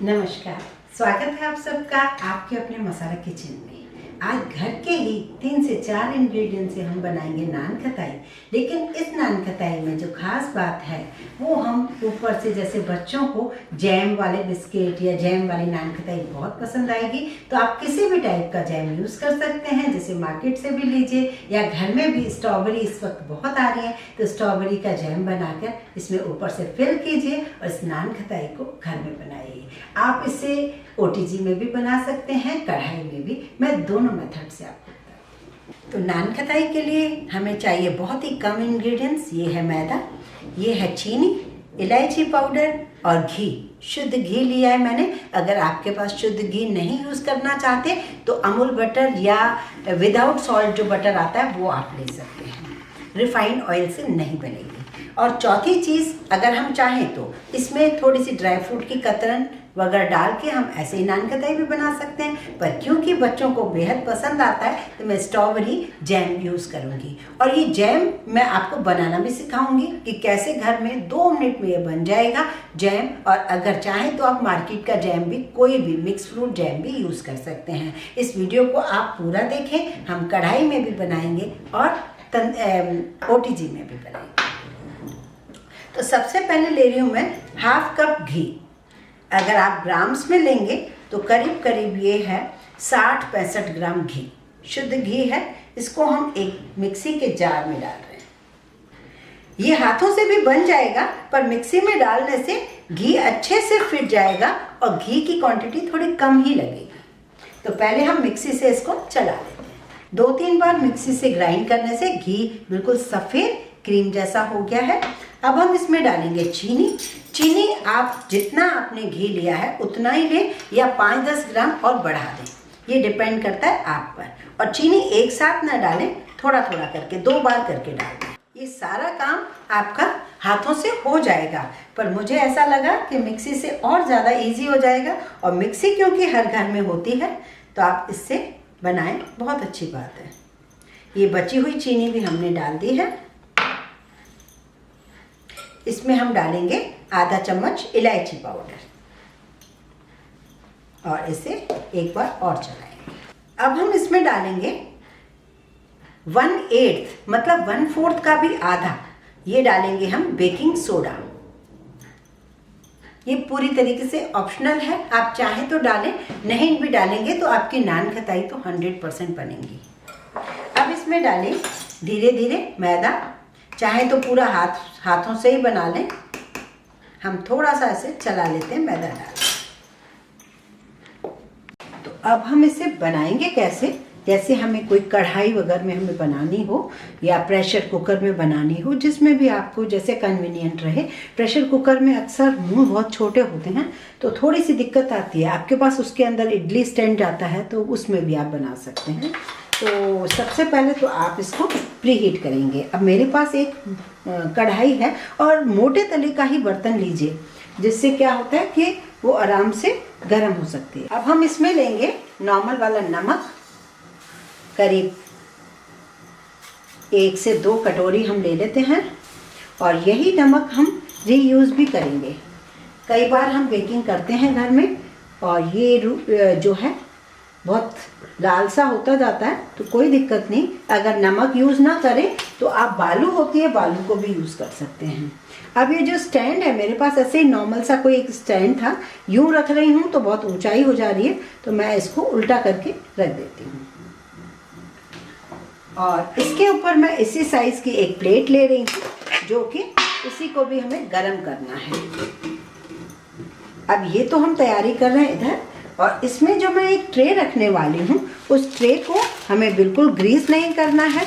नमस्कार, स्वागत है आप सबका आपके अपने मसाला किचन में। आज घर के ही 3 से 4 इंग्रेडिएंट से हम बनाएंगे नान खटाई। लेकिन इस नान खटाई में जो खास बात है वो हम ऊपर से, जैसे बच्चों को जैम वाले बिस्किट या जैम वाली नान खटाई बहुत पसंद आएगी, तो आप किसी भी टाइप का जैम यूज़ कर सकते हैं। जैसे मार्केट से भी लीजिए या घर में भी स्ट्रॉबेरी इस वक्त बहुत आ रही है, तो स्ट्रॉबेरी का जैम बनाकर इसमें ऊपर से फिल कीजिए और इस नान खटाई को घर में बनाइए। आप इसे OTG में भी बना सकते हैं, कढ़ाई में भी। मैं दोनों मेथड से आपको बताऊँ। तो नान खटाई के लिए हमें चाहिए बहुत ही कम इंग्रेडिएंट्स। ये है मैदा, ये है चीनी, इलायची पाउडर और घी। शुद्ध घी लिया है मैंने। अगर आपके पास शुद्ध घी नहीं यूज़ करना चाहते तो अमूल बटर या विदाउट सॉल्ट जो बटर आता है वो आप ले सकते हैं। रिफाइंड ऑयल से नहीं बनेगी। और चौथी चीज़, अगर हम चाहें तो इसमें थोड़ी सी ड्राई फ्रूट की कतरन वगैरह डाल के हम ऐसे ही नान खटाई भी बना सकते हैं, पर क्योंकि बच्चों को बेहद पसंद आता है तो मैं स्ट्रॉबेरी जैम यूज़ करूँगी। और ये जैम मैं आपको बनाना भी सिखाऊंगी कि कैसे घर में 2 मिनट में ये बन जाएगा जैम। और अगर चाहें तो आप मार्केट का जैम भी, कोई भी मिक्स फ्रूट जैम भी यूज़ कर सकते हैं। इस वीडियो को आप पूरा देखें। हम कढ़ाई में भी बनाएंगे और OTG में भी बनाएंगे। तो सबसे पहले ले रही हूँ मैं ½ कप घी। अगर आप ग्राम्स में लेंगे तो करीब करीब ये है 60-65 ग्राम घी। शुद्ध घी है। इसको हम एक मिक्सी के जार में डाल रहे हैं। ये हाथों से भी बन जाएगा, पर मिक्सी में डालने से घी अच्छे से फिट जाएगा और घी की क्वांटिटी थोड़ी कम ही लगेगी। तो पहले हम मिक्सी से इसको चला लेते हैं। 2-3 बार मिक्सी से ग्राइंड करने से घी बिल्कुल सफ़ेद क्रीम जैसा हो गया है। अब हम इसमें डालेंगे चीनी। चीनी आप जितना आपने घी लिया है उतना ही लें या 5-10 ग्राम और बढ़ा दें। ये डिपेंड करता है आप पर। और चीनी एक साथ ना डालें, थोड़ा थोड़ा करके 2 बार करके डाल दें। ये सारा काम आपका हाथों से हो जाएगा, पर मुझे ऐसा लगा कि मिक्सी से और ज़्यादा इजी हो जाएगा। और मिक्सी क्योंकि हर घर में होती है तो आप इससे बनाएं, बहुत अच्छी बात है। ये बची हुई चीनी भी हमने डाल दी है। इसमें हम डालेंगे आधा चम्मच इलायची पाउडर और इसे एक बार और चलाएंगे। अब हम इसमें डालेंगे 1/8 मतलब 1/4 का भी आधा, ये डालेंगे हम बेकिंग सोडा। ये पूरी तरीके से ऑप्शनल है, आप चाहें तो डालें, नहीं भी डालेंगे तो आपकी नान खटाई तो 100% बनेंगी। अब इसमें डालें धीरे धीरे मैदा। चाहे तो पूरा हाथों से ही बना लें। हम थोड़ा सा ऐसे चला लेते हैं मैदा डाल। तो अब हम इसे बनाएंगे कैसे। जैसे हमें कोई कढ़ाई वगैरह में हमें बनानी हो या प्रेशर कुकर में बनानी हो, जिसमें भी आपको जैसे कन्वीनियंट रहे। प्रेशर कुकर में अक्सर मुंह बहुत छोटे होते हैं तो थोड़ी सी दिक्कत आती है। आपके पास उसके अंदर इडली स्टैंड आता है तो उसमें भी आप बना सकते हैं। तो सबसे पहले तो आप इसको प्रीहीट करेंगे। अब मेरे पास एक कढ़ाई है और मोटे तले का ही बर्तन लीजिए, जिससे क्या होता है कि वो आराम से गर्म हो सकती है। अब हम इसमें लेंगे नॉर्मल वाला नमक, करीब 1 से 2 कटोरी हम ले लेते हैं। और यही नमक हम रीयूज़ भी करेंगे। कई बार हम बेकिंग करते हैं घर में और ये जो है बहुत लाल सा होता जाता है, तो कोई दिक्कत नहीं। अगर नमक यूज़ ना करें तो आप बालू होती है, बालू को भी यूज़ कर सकते हैं। अब ये जो स्टैंड है, मेरे पास ऐसे ही नॉर्मल सा कोई एक स्टैंड था, यूँ रख रही हूँ तो बहुत ऊंचाई हो जा रही है, तो मैं इसको उल्टा करके रख देती हूँ। और इसके ऊपर मैं इसी साइज़ की एक प्लेट ले रही हूँ, जो कि इसी को भी हमें गरम करना है। अब ये तो हम तैयारी कर रहे हैं इधर, और इसमें जो मैं एक ट्रे रखने वाली हूँ, उस ट्रे को हमें बिल्कुल ग्रीस नहीं करना है,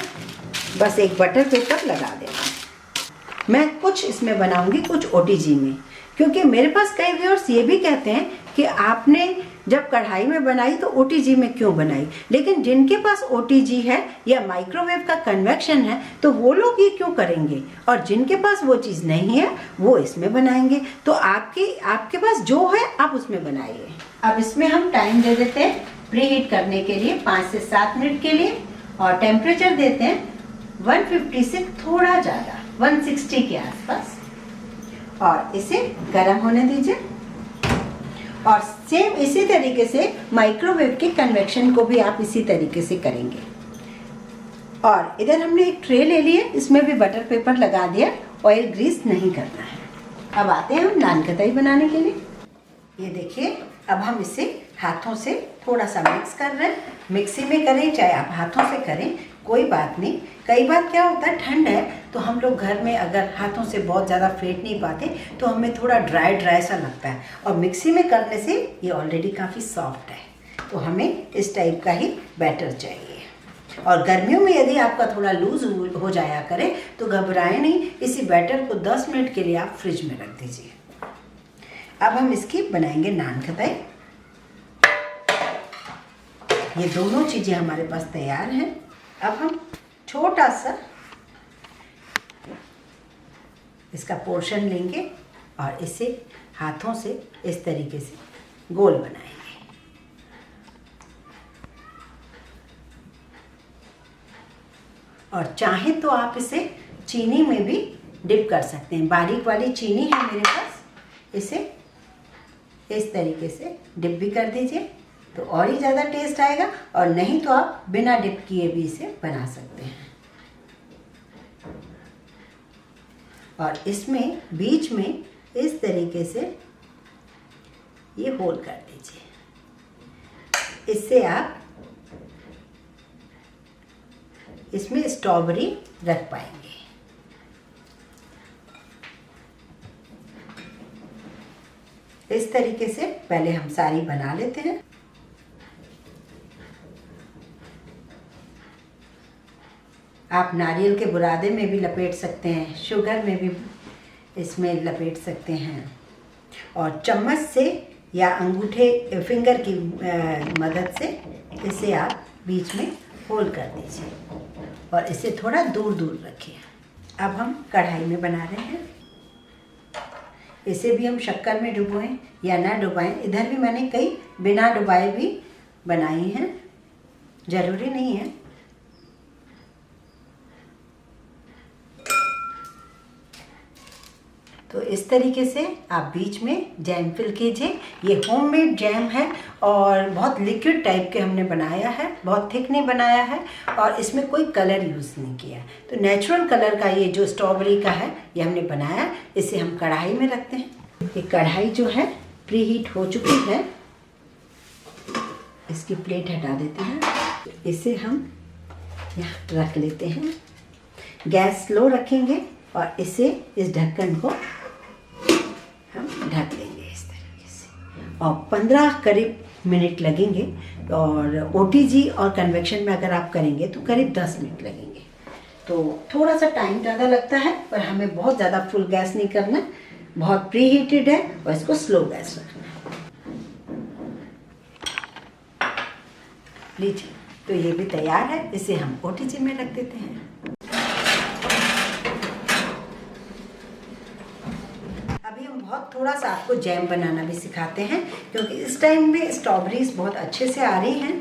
बस एक बटर पेपर लगा देना। मैं कुछ इसमें बनाऊंगी, कुछ OTG में, क्योंकि मेरे पास कई व्यूअर्स ये भी कहते हैं कि आपने जब कढ़ाई में बनाई तो OTG में क्यों बनाई। लेकिन जिनके पास OTG है या माइक्रोवेव का कन्वेक्शन है तो वो लोग ये क्यों करेंगे, और जिनके पास वो चीज़ नहीं है वो इसमें बनाएंगे। तो आपके पास जो है आप उसमें बनाइए। अब इसमें हम टाइम दे देते हैं प्रीहीट करने के लिए 5 से 7 मिनट के लिए, और टेम्परेचर देते हैं 150 से थोड़ा ज़्यादा, 160 के आसपास, और इसे गर्म होने दीजिए। और सेम इसी तरीके से माइक्रोवेव के कन्वेक्शन को भी आप इसी तरीके से करेंगे। और इधर हमने एक ट्रे ले लिया, इसमें भी बटर पेपर लगा दिया, ऑयल ग्रीस नहीं करना है। अब आते हैं हम नान कतई बनाने के लिए। ये देखिए, अब हम इसे हाथों से थोड़ा सा मिक्स कर रहे हैं। मिक्सी में करें चाहे आप हाथों से करें, कोई बात नहीं। कई बार क्या होता है, ठंड है तो हम लोग घर में अगर हाथों से बहुत ज़्यादा फेंट नहीं पाते तो हमें थोड़ा ड्राई सा लगता है, और मिक्सी में करने से ये ऑलरेडी काफ़ी सॉफ्ट है। तो हमें इस टाइप का ही बैटर चाहिए। और गर्मियों में यदि आपका थोड़ा लूज हो जाया करे तो घबराएं नहीं, इसी बैटर को 10 मिनट के लिए आप फ्रिज में रख दीजिए। अब हम इसकी बनाएंगे नान कतई। ये दोनों चीज़ें हमारे पास तैयार हैं। अब हम छोटा सा इसका पोर्शन लेंगे और इसे हाथों से इस तरीके से गोल बनाएंगे। और चाहें तो आप इसे चीनी में भी डिप कर सकते हैं। बारीक वाली चीनी है मेरे पास, इसे इस तरीके से डिप भी कर दीजिए तो और ही ज़्यादा टेस्ट आएगा। और नहीं तो आप बिना डिप किए भी इसे बना सकते हैं। और इसमें बीच में इस तरीके से ये होल कर दीजिए। इससे आप इसमें स्ट्रॉबेरी रख पाएंगे। इस तरीके से पहले हम सारी बना लेते हैं। आप नारियल के बुरादे में भी लपेट सकते हैं, शुगर में भी इसमें लपेट सकते हैं, और चम्मच से या अंगूठे फिंगर की मदद से इसे आप बीच में होल कर दीजिए और इसे थोड़ा दूर दूर रखिए। अब हम कढ़ाई में बना रहे हैं। इसे भी हम शक्कर में डुबोएं या ना डुबाएं। इधर भी मैंने कई बिना डुबाए भी बनाई हैं, ज़रूरी नहीं है। तो इस तरीके से आप बीच में जैम फिल कीजिए। ये होममेड जैम है और बहुत लिक्विड टाइप के हमने बनाया है, बहुत थिक नहीं बनाया है, और इसमें कोई कलर यूज़ नहीं किया। तो नेचुरल कलर का ये जो स्ट्रॉबेरी का है ये हमने बनाया। इसे हम कढ़ाई में रखते हैं। ये कढ़ाई जो है प्री हीट हो चुकी है। इसकी प्लेट हटा देते हैं। इसे हम यहाँ रख लेते हैं। गैस स्लो रखेंगे और इसे इस ढक्कन को हम ढक देंगे इस तरीके से, और 15 करीब मिनट लगेंगे। और OTG और कन्वेक्शन में अगर आप करेंगे तो करीब 10 मिनट लगेंगे। तो थोड़ा सा टाइम ज़्यादा लगता है, पर हमें बहुत ज़्यादा फुल गैस नहीं करना, बहुत प्री हीटेड है, और इसको स्लो गैस रखना। लीजिए, तो ये भी तैयार है। इसे हम OTG में रख देते हैं। बहुत थोड़ा सा आपको जैम बनाना भी सिखाते हैं, क्योंकि इस टाइम में स्ट्रॉबेरीज बहुत अच्छे से आ रही हैं।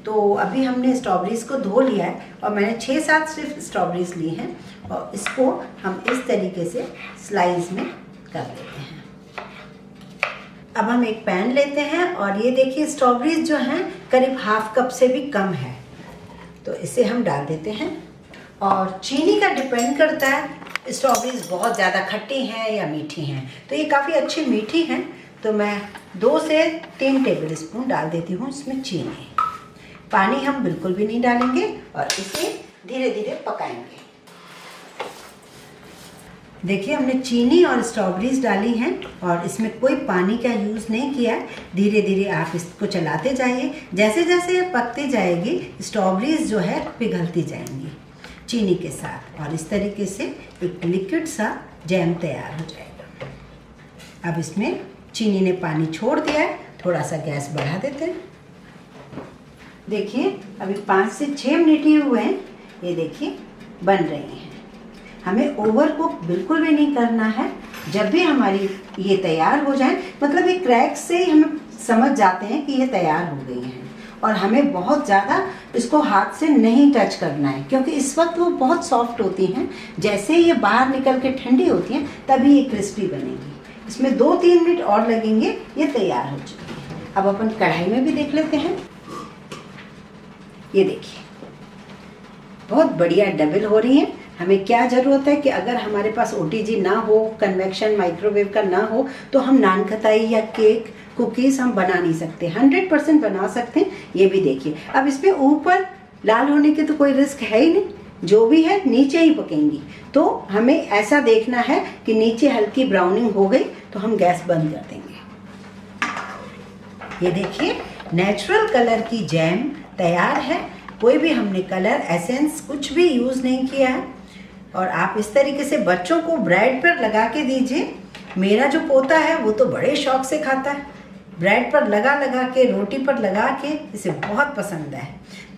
तो अभी हमने स्ट्रॉबेरीज को धो लिया है और मैंने 6-7 सिर्फ स्ट्रॉबेरीज ली हैं, और इसको हम इस तरीके से स्लाइस में कर लेते हैं। अब हम एक पैन लेते हैं और ये देखिए स्ट्रॉबेरीज जो हैं करीब ½ कप से भी कम है, तो इसे हम डाल देते हैं। और चीनी का डिपेंड करता है, स्ट्रॉबेरीज बहुत ज़्यादा खट्टी हैं या मीठी हैं। तो ये काफ़ी अच्छी मीठी हैं, तो मैं 2 से 3 टेबल स्पून डाल देती हूँ इसमें चीनी। पानी हम बिल्कुल भी नहीं डालेंगे और इसे धीरे धीरे पकाएंगे। देखिए, हमने चीनी और स्ट्रॉबेरीज डाली हैं और इसमें कोई पानी का यूज़ नहीं किया। धीरे धीरे आप इसको चलाते जाइए। जैसे जैसे ये पकती जाएगी स्ट्रॉबेरीज जो है पिघलती जाएंगी चीनी के साथ, और इस तरीके से एक लिक्विड सा जैम तैयार हो जाएगा। अब इसमें चीनी ने पानी छोड़ दिया है, थोड़ा सा गैस बढ़ा देते हैं। देखिए, अभी 5 से 6 मिनट ही हुए हैं। ये देखिए बन रही हैं। हमें ओवर कुक बिल्कुल भी नहीं करना है। जब भी हमारी ये तैयार हो जाए, मतलब ये क्रैक से ही हमें समझ जाते हैं कि ये तैयार हो गई हैं। और हमें बहुत ज़्यादा इसको हाथ से नहीं टच करना है, क्योंकि इस वक्त वो बहुत सॉफ्ट होती हैं। जैसे ये बाहर निकल के ठंडी होती हैं तभी ये क्रिस्पी बनेगी। इसमें 2-3 मिनट और लगेंगे, ये तैयार हो चुकी है। अब अपन कढ़ाई में भी देख लेते हैं। ये देखिए बहुत बढ़िया डबल हो रही है। हमें क्या ज़रूरत है कि अगर हमारे पास OTG ना हो, कन्वेक्शन माइक्रोवेव का ना हो, तो हम नान खताई या केक कुकीज़ हम बना नहीं सकते। 100% बना सकते हैं। ये भी देखिए, अब इसमें ऊपर लाल होने की तो कोई रिस्क है ही नहीं, जो भी है नीचे ही पकेंगी। तो हमें ऐसा देखना है कि नीचे हल्की ब्राउनिंग हो गई तो हम गैस बंद कर देंगे। ये देखिए नेचुरल कलर की जैम तैयार है। कोई भी हमने कलर एसेंस कुछ भी यूज़ नहीं किया है। और आप इस तरीके से बच्चों को ब्रेड पर लगा के दीजिए। मेरा जो पोता है वो तो बड़े शौक से खाता है, ब्रेड पर लगा लगा के, रोटी पर लगा के, इसे बहुत पसंद है।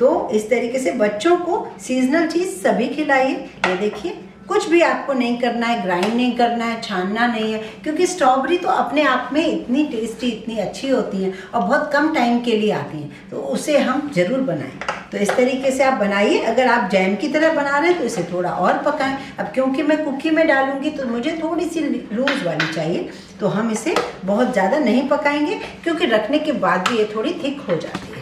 तो इस तरीके से बच्चों को सीजनल चीज़ सभी खिलाइए। ये देखिए कुछ भी आपको नहीं करना है, ग्राइंड नहीं करना है, छानना नहीं है, क्योंकि स्ट्रॉबेरी तो अपने आप में इतनी टेस्टी, इतनी अच्छी होती हैं और बहुत कम टाइम के लिए आती हैं, तो उसे हम ज़रूर बनाएं। तो इस तरीके से आप बनाइए। अगर आप जैम की तरह बना रहे हैं तो इसे थोड़ा और पकाएं। अब क्योंकि मैं कुकी में डालूंगी तो मुझे थोड़ी सी लूज वाली चाहिए, तो हम इसे बहुत ज़्यादा नहीं पकाएंगे, क्योंकि रखने के बाद भी ये थोड़ी थिक हो जाती है।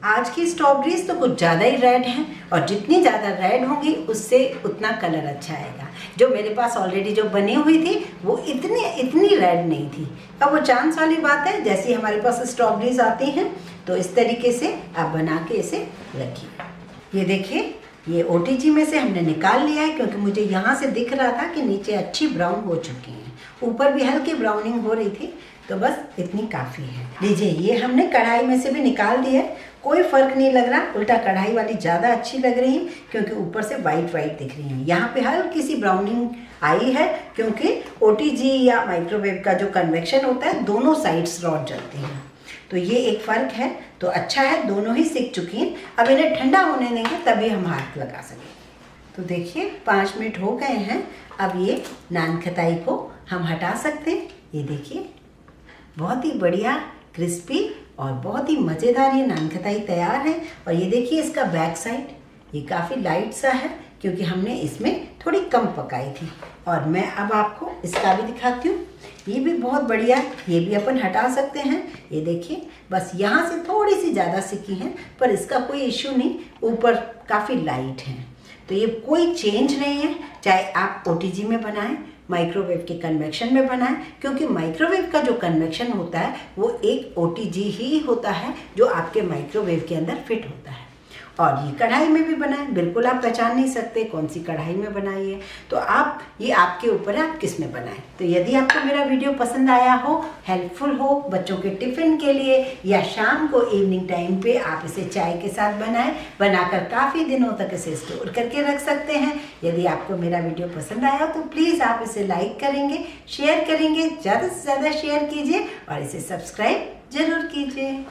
आज की स्ट्रॉबेरीज तो कुछ ज़्यादा ही रेड हैं, और जितनी ज़्यादा रेड होंगी उससे उतना कलर अच्छा आएगा। जो मेरे पास ऑलरेडी जो बनी हुई थी वो इतनी रेड नहीं थी। अब वो चांस वाली बात है, जैसी हमारे पास स्ट्रॉबेरीज आती हैं तो इस तरीके से आप बना के इसे रखिए। ये देखिए ये OTG में से हमने निकाल लिया है, क्योंकि मुझे यहाँ से दिख रहा था कि नीचे अच्छी ब्राउन हो चुकी हैं, ऊपर भी हल्की ब्राउनिंग हो रही थी, तो बस इतनी काफ़ी है। लीजिए ये हमने कढ़ाई में से भी निकाल दिया है। कोई फ़र्क नहीं लग रहा, उल्टा कढ़ाई वाली ज़्यादा अच्छी लग रही है, क्योंकि ऊपर से वाइट वाइट दिख रही है। यहाँ पे हल्की सी ब्राउनिंग आई है, क्योंकि OTG या माइक्रोवेव का जो कन्वेक्शन होता है दोनों साइड्स रॉड जलती हैं, तो ये एक फ़र्क है। तो अच्छा है दोनों ही सीख चुकी हैं। अब इन्हें ठंडा होने देंगे तभी हम हाथ लगा सकेंगे। तो देखिए 5 मिनट हो गए हैं। अब ये नान खताई को हम हटा सकते हैं। ये देखिए बहुत ही बढ़िया क्रिस्पी और बहुत ही मज़ेदार ये नान खताई तैयार है। और ये देखिए इसका बैक साइड ये काफ़ी लाइट सा है, क्योंकि हमने इसमें थोड़ी कम पकाई थी। और मैं अब आपको इसका भी दिखाती हूँ। ये भी बहुत बढ़िया, ये भी अपन हटा सकते हैं। ये देखिए बस यहाँ से थोड़ी सी ज़्यादा सिकी है, पर इसका कोई इश्यू नहीं, ऊपर काफ़ी लाइट है, तो ये कोई चेंज नहीं है। चाहे आप OTG में बनाएं, माइक्रोवेव के कन्वेक्शन में बनाएं, क्योंकि माइक्रोवेव का जो कन्वेक्शन होता है वो एक OTG ही होता है जो आपके माइक्रोवेव के अंदर फिट होता है। और ये कढ़ाई में भी बनाएं, बिल्कुल आप पहचान नहीं सकते कौन सी कढ़ाई में बनाई है, तो आप ये आपके ऊपर है आप किस में बनाएं। तो यदि आपको मेरा वीडियो पसंद आया हो, हेल्पफुल हो बच्चों के टिफ़िन के लिए, या शाम को इवनिंग टाइम पे आप इसे चाय के साथ बनाएं, बनाकर काफ़ी दिनों तक इसे स्टोर करके रख सकते हैं। यदि आपको मेरा वीडियो पसंद आया तो प्लीज़ आप इसे लाइक करेंगे, शेयर करेंगे, ज़्यादा से ज़्यादा शेयर कीजिए और इसे सब्सक्राइब ज़रूर कीजिए।